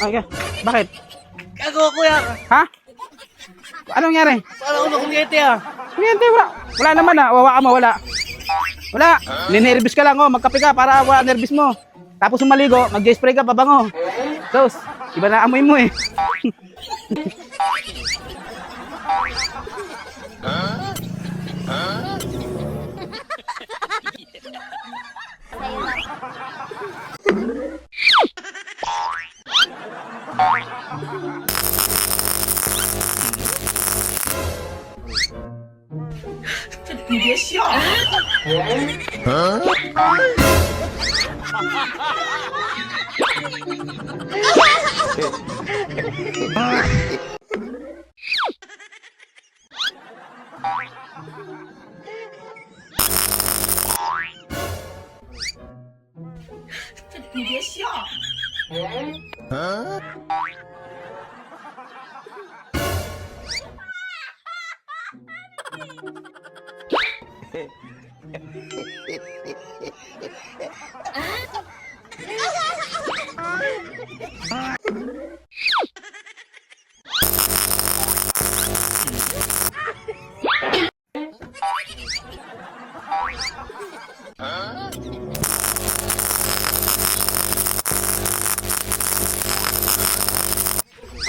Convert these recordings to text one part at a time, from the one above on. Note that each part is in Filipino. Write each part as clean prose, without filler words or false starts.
Okay. Bakit? Gago kuya. Ha? Anong nangyari? Parang ulo kuryente ah. Kuryente, wala. Wala naman ah. Wawa ka mo, wala. Wala. Ninervous ka lang oh. Magkape ka para wala nervous mo. Tapos umaligo, mag-spray ka, pabango. Sos, iba na amoy mo eh.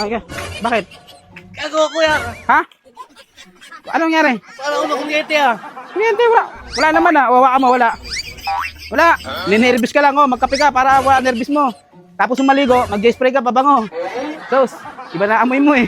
Okay. Bakit? Gago kuya. Ha? Anong nangyari? Parang ulo kuryente ah. Kuryente, wala. Wala naman ah. Wawa ka mo, wala. Wala. Ninervous ka lang oh. Magkape ka para wala nervous mo. Tapos umaligo, mag-spray ka, pabango. Sos, iba na amoy mo eh.